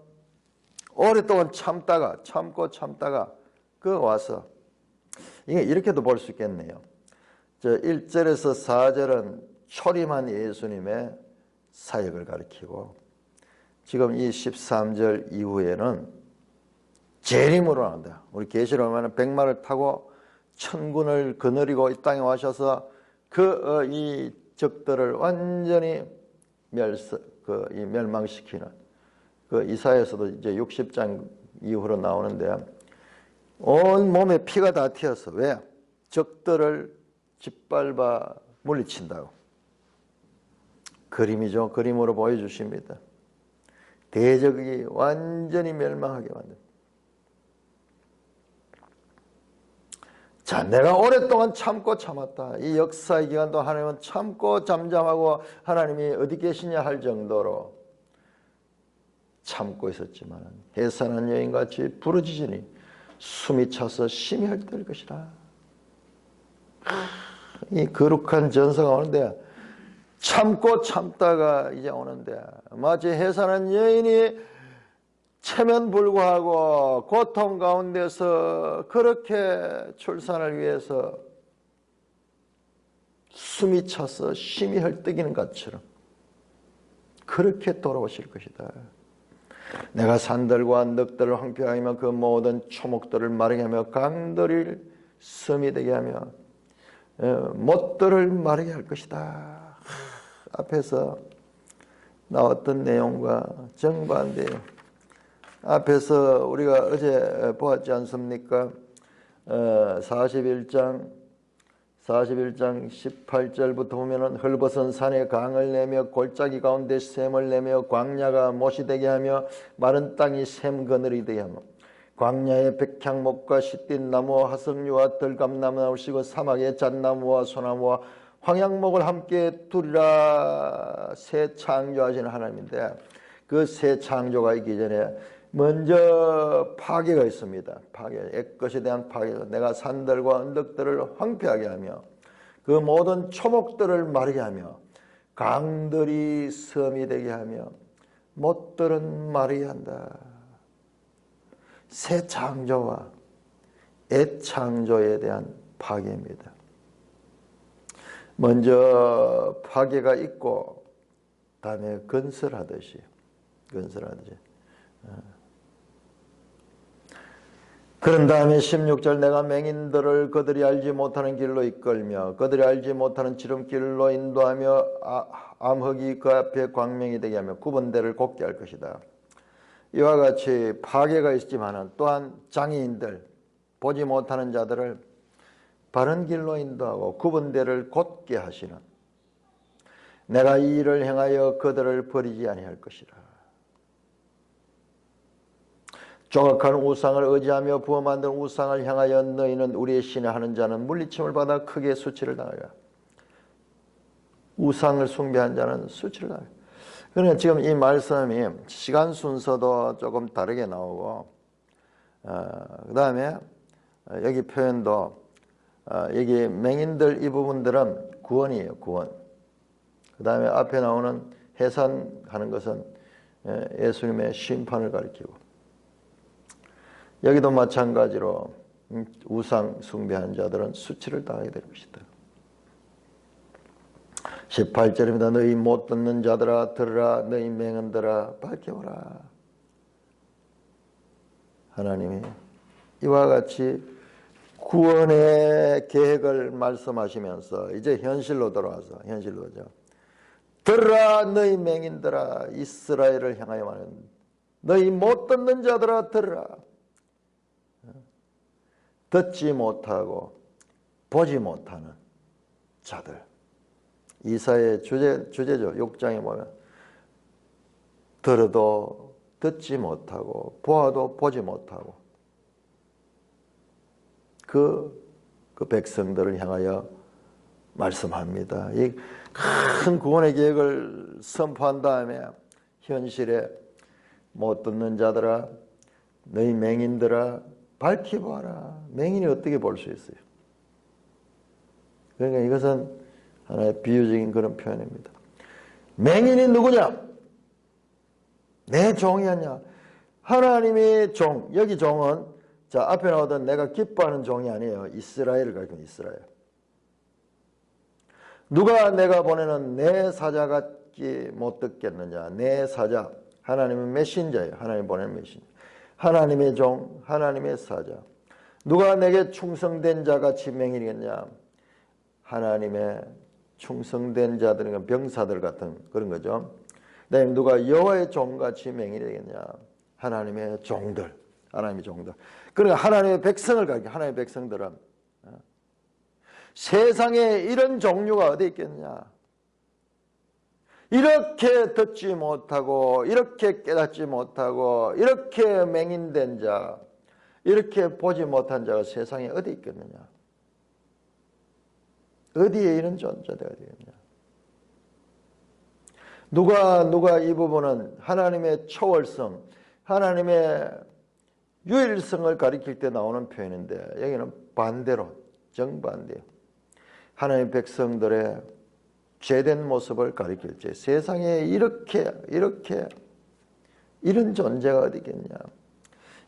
오랫동안 참고 참다가 그 와서 이게 이렇게도 볼 수 있겠네요. 1절에서 4절은 초림한 예수님의 사역을 가리키고 지금 이 13절 이후에는 재림으로 나온다. 우리 계시록 보면 백마를 타고 천군을 거느리고 이 땅에 와셔서 이 적들을 완전히 멸망시키는 이사야에서도 이제 60장 이후로 나오는데 온 몸에 피가 다 튀어서 왜? 적들을 짓밟아 물리친다고. 그림이죠. 그림으로 보여주십니다. 대적이 완전히 멸망하게 만듭니다. 자, 내가 오랫동안 참고 참았다. 이 역사의 기간 동안 하나님은 참고 잠잠하고 하나님이 어디 계시냐 할 정도로 참고 있었지만 해산한 여인같이 부르짖으니 숨이 차서 심히 헐떡일 것이라. 이 거룩한 전사가 오는데 참고 참다가 이제 오는데 마치 해산한 여인이 체면 불구하고 고통 가운데서 그렇게 출산을 위해서 숨이 차서 심히 헐떡이는 것처럼 그렇게 돌아오실 것이다. 내가 산들과 늑들을 황폐하며 그 모든 초목들을 마르게 하며 강들을 섬이 되게 하며 못들을 마르게 할 것이다. 앞에서 나왔던 내용과 정반대예요. 앞에서 우리가 어제 보았지 않습니까? 41장 18절부터 보면은 헐벗은 산에 강을 내며 골짜기 가운데 샘을 내며 광야가 못이 되게 하며 마른 땅이 샘 그늘이 되게 하며 광야에 백향목과 시띠 나무와 화석류와 들감나무 나오시고 사막에 잣나무와 소나무와 황양목을 함께 두리라. 새 창조하시는 하나님인데 그 새 창조가 있기 전에 먼저 파괴가 있습니다. 옛것에 대한 파괴. 내가 산들과 언덕들을 황폐하게 하며 그 모든 초목들을 마르게 하며 강들이 섬이 되게 하며 못들은 마르게 한다. 새 창조와 옛 창조에 대한 파괴입니다. 먼저 파괴가 있고 다음에 건설하듯이 그런 다음에 16절 내가 맹인들을 그들이 알지 못하는 길로 이끌며 그들이 알지 못하는 지름길로 인도하며 암흑이 그 앞에 광명이 되게 하며 굽은 데를 곱게 할 것이다. 이와 같이 파괴가 있지만 또한 장애인들 보지 못하는 자들을 바른 길로 인도하고 굽은 데를 곧게 하시는 내가 이 일을 행하여 그들을 버리지 아니할 것이라. 조각한 우상을 의지하며 부어 만든 우상을 향하여 너희는 우리의 신에 하는 자는 물리침을 받아 크게 수치를 당하리라. 우상을 숭배한 자는 수치를 당하리라. 그러니까 지금 이 말씀이 시간 순서도 조금 다르게 나오고 그 다음에 여기 표현도 여기 맹인들 이 부분들은 구원이에요. 구원. 그 다음에 앞에 나오는 해산하는 것은 예수님의 심판을 가리키고 여기도 마찬가지로 우상 숭배한 자들은 수치를 당하게 될 것이다. 18절입니다. 너희 못 듣는 자들아 들으라. 너희 맹인들아 밝혀오라. 하나님이 이와 같이 구원의 계획을 말씀하시면서 이제 현실로 돌아와서 현실로죠. 들으라 너희 맹인들아, 이스라엘을 향하여 말하는 너희 못 듣는 자들아 들으라. 듣지 못하고 보지 못하는 자들. 이사야의 주제죠. 6장에 보면 들어도 듣지 못하고 보아도 보지 못하고 그 백성들을 향하여 말씀합니다. 이 큰 구원의 계획을 선포한 다음에 현실에 못 듣는 자들아, 너희 맹인들아 밝히 보아라. 맹인이 어떻게 볼 수 있어요? 그러니까 이것은 하나의 비유적인 그런 표현입니다. 맹인이 누구냐? 내 종이었냐? 하나님의 종. 여기 종은 자 앞에 나오던 내가 기뻐하는 종이 아니에요. 이스라엘을 가리키는 이스라엘. 누가 내가 보내는 내 사자같이 못 듣겠느냐? 내 사자. 하나님은 메신저예요. 하나님 보내는 메신저. 하나님의 종, 하나님의 사자. 누가 내게 충성된 자같이 맹인이겠냐? 하나님의 충성된 자들은 병사들 같은 그런 거죠. 그다음에 누가 여호와의 종같이 맹인이 되겠냐? 하나님의 종들, 하나님의 종들. 그러니까 하나님의 백성을 가리켜. 하나님의 백성들은 세상에 이런 종류가 어디 있겠느냐? 이렇게 듣지 못하고 이렇게 깨닫지 못하고 이렇게 맹인된 자, 이렇게 보지 못한 자가 세상에 어디 있겠느냐? 어디에 이런 존재가 되겠냐? 누가 이 부분은 하나님의 초월성, 하나님의 유일성을 가리킬 때 나오는 표현인데 여기는 반대로 정반대요. 하나님의 백성들의 죄된 모습을 가리킬 때 세상에 이렇게 이런 존재가 어디 있겠냐?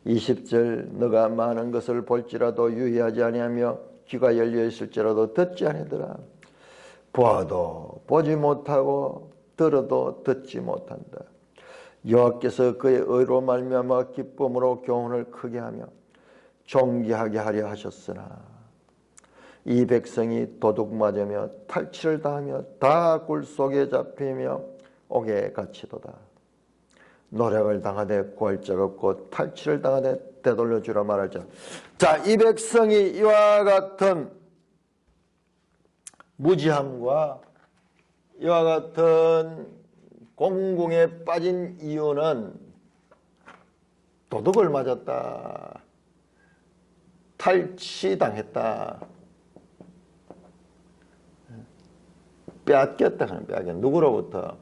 20절 너가 많은 것을 볼지라도 유의하지 아니하며 귀가 열려 있을지라도 듣지 아니하더라. 보아도 보지 못하고 들어도 듣지 못한다. 여호와께서 그의 의로 말미암아 기쁨으로 교훈을 크게 하며 존귀하게 하려 하셨으나 이 백성이 도둑 맞으며 탈취를 당하며 다 굴속에 잡히며 옥에 갇히도다. 노력을 당하되 구할 자가 없고 탈취를 당하되 되돌려 주라 말할 자. 자, 이 백성이 이와 같은 무지함과 이와 같은 공궁에 빠진 이유는 도둑을 맞았다. 탈취당했다. 빼앗겼다 하는 빼앗겼다. 누구로부터?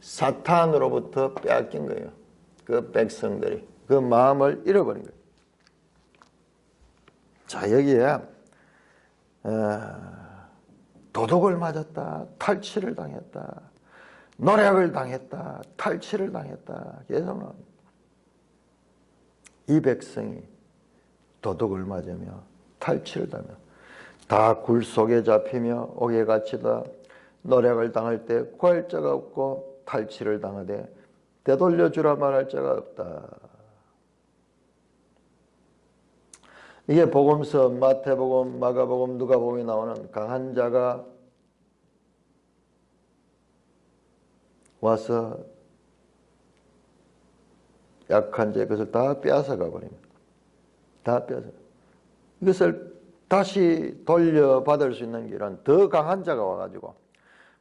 사탄으로부터 빼앗긴 거예요. 그 백성들이 그 마음을 잃어버린 거예요. 자, 여기에 도둑을 맞았다, 탈취를 당했다, 노력을 당했다, 탈취를 당했다. 계속 이 백성이 도둑을 맞으며 탈취를 당하며 다 굴 속에 잡히며 옥에 갇히다. 노력을 당할 때 구할 자가 없고 탈취를 당하되 되돌려 주라 말할 자가 없다. 이게 복음서 마태복음, 마가복음, 누가복음에 나오는 강한 자가 와서 약한 자 그것을 다 빼앗아가 버립니다. 다 빼앗아. 이것을 다시 돌려받을 수 있는 길은 더 강한 자가 와가지고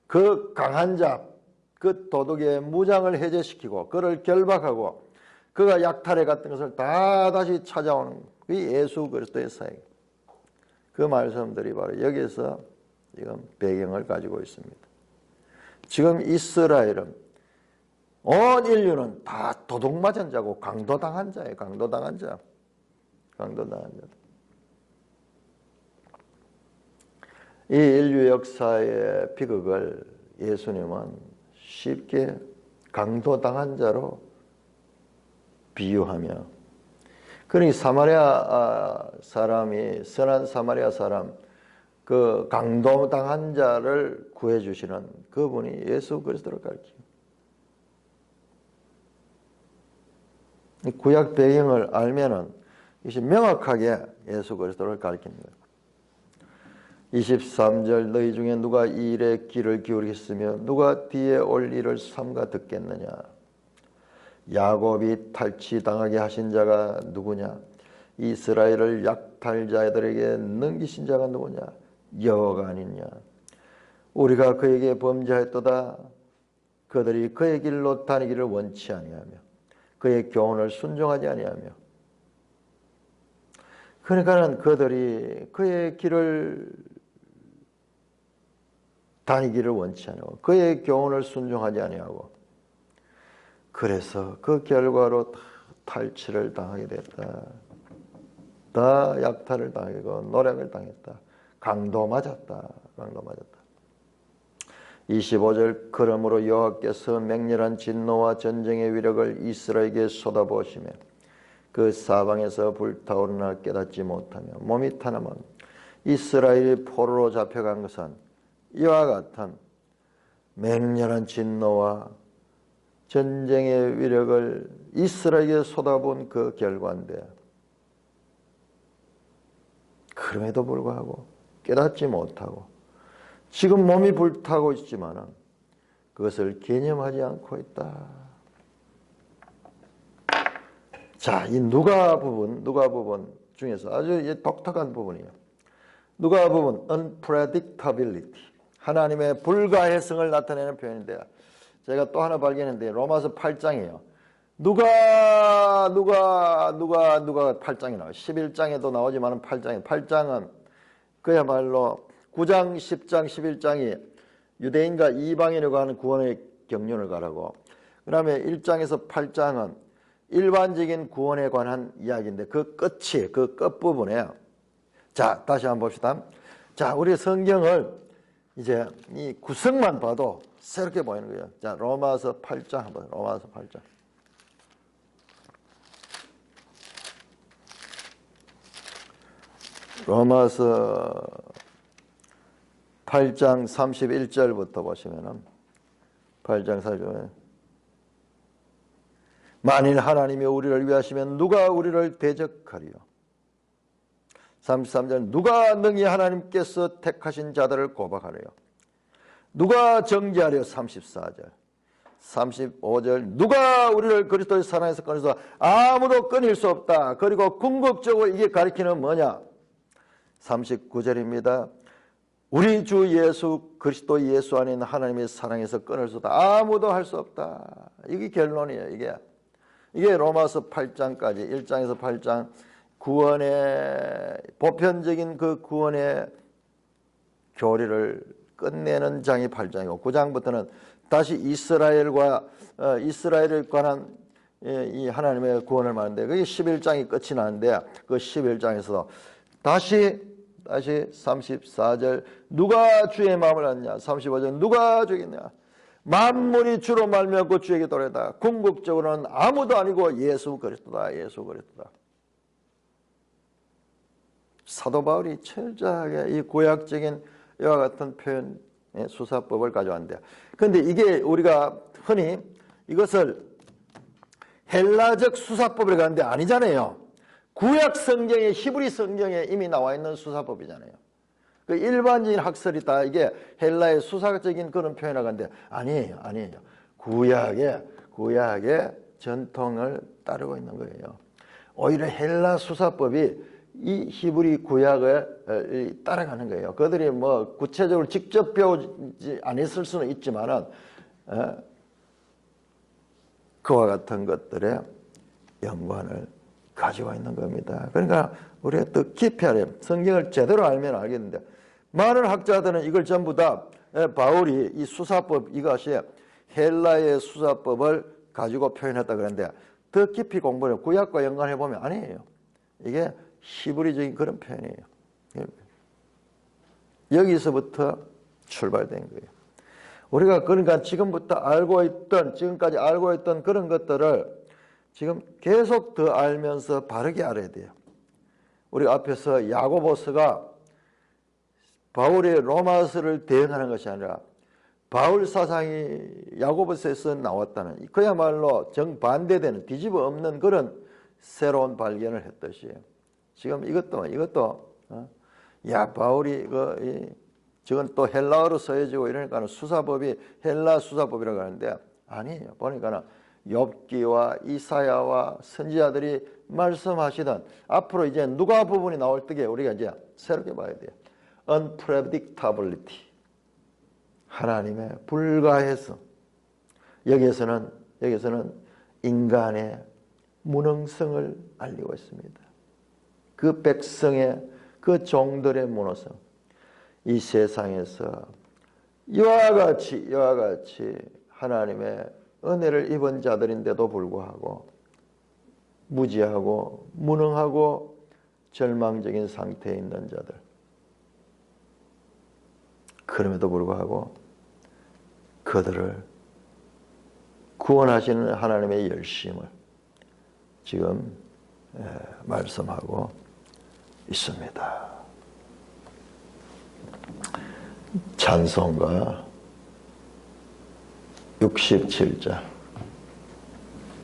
그 강한 자, 그 도둑의 무장을 해제시키고 그를 결박하고 그가 약탈해 갔던 것을 다 다시 찾아오는 그게 예수 그리스도의 사역. 그 말씀들이 바로 여기에서 지금 배경을 가지고 있습니다. 지금 이스라엘은 온 인류는 다 도둑 맞은 자고 강도당한 자예요. 강도당한 자. 강도당한 자. 이 인류 역사의 비극을 예수님은 쉽게 강도당한 자로 비유하며 그러니 사마리아 사람이 선한 사마리아 사람 그 강도당한 자를 구해주시는 그분이 예수 그리스도를 가르치고 구약 배경을 알면은 이것이 명확하게 예수 그리스도를 가리키는 거예요. 23절 너희 중에 누가 이 일에 귀를 기울이겠으며 누가 뒤에 올 일을 삼가 듣겠느냐. 야곱이 탈취당하게 하신 자가 누구냐. 이스라엘을 약탈자들에게 넘기신 자가 누구냐. 여호와가 아니냐. 우리가 그에게 범죄하였도다. 그들이 그의 길로 다니기를 원치 아니하며 그의 교훈을 순종하지 아니하며. 그러니까는 그들이 그의 길을 다니기를 원치 아니하고 그의 교훈을 순종하지 아니하고 그래서 그 결과로 다 탈취를 당하게 됐다. 다 약탈을 당하고 노략을 당했다. 강도 맞았다. 강도 맞았다. 25절 그러므로 여호와께서 맹렬한 진노와 전쟁의 위력을 이스라엘에게 쏟아부으시며 그 사방에서 불타오르나 깨닫지 못하며 몸이 타나면 이스라엘이 포로로 잡혀간 것은 이와 같은 맹렬한 진노와 전쟁의 위력을 이스라엘에게 쏟아부은 그 결과인데 그럼에도 불구하고 깨닫지 못하고 지금 몸이 불타고 있지만 그것을 개념하지 않고 있다. 자, 이 누가 부분 중에서 아주 독특한 부분이에요. 누가 부분 unpredictability, 하나님의 불가해성을 나타내는 표현인데요. 제가 또 하나 발견했는데 로마서 8장이에요. 누가 8장이 나와요. 11장에도 나오지만 8장은 그야말로 9장, 10장, 11장이 유대인과 이방인에 관한 구원의 경륜을 가라고, 그 다음에 1장에서 8장은 일반적인 구원에 관한 이야기인데 그 끝이, 그 끝부분에, 자, 다시 한번 봅시다. 자, 우리 성경을 이제 이 구성만 봐도 새롭게 보이는 거예요. 자, 로마서 8장 한번, 로마서 8장. 로마서 8장 31절부터 보시면은 8장 31절 만일 하나님이 우리를 위하시면 누가 우리를 대적하리요. 33절 누가 능히 하나님께서 택하신 자들을 고박하리요. 누가 정죄하려. 34절 35절 누가 우리를 그리스도의 사랑에서 꺼내서 아무도 끊을 수 없다. 그리고 궁극적으로 이게 가리키는 뭐냐. 39절입니다. 우리 주 예수 그리스도 예수 안에 있는 하나님의 사랑에서 끊을 수 없다. 아무도 할 수 없다. 이게 결론이에요. 이게 로마서 8장까지 1장에서 8장 구원의 보편적인 그 구원의 교리를 끝내는 장이 8장이고 9장부터는 다시 이스라엘에 관한 이 하나님의 구원을 말하는데 그게 11장이 끝이 나는데 그 11장에서 다시 34절 누가 주의 마음을 알느냐. 35절 누가 주겠냐. 만물이 주로 말미암고 주에게 돌아다. 궁극적으로는 아무도 아니고 예수 그리스도다. 예수 그리스도다. 사도 바울이 철저하게 이 구약적인 이와 같은 표현 수사법을 가져왔는데, 그런데 이게 우리가 흔히 이것을 헬라적 수사법을 가는데 아니잖아요. 구약 성경에, 히브리 성경에 이미 나와 있는 수사법이잖아요. 그 일반적인 학설이 다 이게 헬라의 수사적인 그런 표현을 하는데 아니에요. 구약의 전통을 따르고 있는 거예요. 오히려 헬라 수사법이 이 히브리 구약을 따라가는 거예요. 그들이 뭐 구체적으로 직접 배우지 않았을 수는 있지만은 그와 같은 것들의 연관을 가지고 있는 겁니다. 그러니까 우리가 더 깊이 알아야 성경을 제대로 알면 알겠는데 많은 학자들은 이걸 전부 다 바울이 이 수사법 이것이 헬라의 수사법을 가지고 표현했다 그러는데 더 깊이 공부를 구약과 연관해 보면 아니에요. 이게 히브리적인 그런 표현이에요. 여기서부터 출발된 거예요. 우리가 그러니까 지금까지 알고 있던 그런 것들을 지금 계속 더 알면서 바르게 알아야 돼요. 우리 앞에서 야고보서가 바울의 로마서를 대응하는 것이 아니라 바울 사상이 야고보서에서 나왔다는, 그야말로 정반대되는 뒤집어 엎는 그런 새로운 발견을 했듯이 지금 이것도 야 바울이 저건 또 헬라어로 써야지고 이러니까는 수사법이 헬라 수사법이라고 하는데 아니에요. 보니까는 욥기와 이사야와 선지자들이 말씀하시던 앞으로 이제 누가 부분이 나올 때에 우리가 이제 새롭게 봐야 돼요. unpredictability. 하나님의 불가해서 여기에서는 인간의 무능성을 알리고 있습니다. 그 백성의 그 종들의 무능성. 이 세상에서 이와 같이 하나님의 은혜를 입은 자들인데도 불구하고 무지하고 무능하고 절망적인 상태에 있는 자들. 그럼에도 불구하고 그들을 구원하시는 하나님의 열심을 지금 말씀하고 있습니다. 찬송가 67장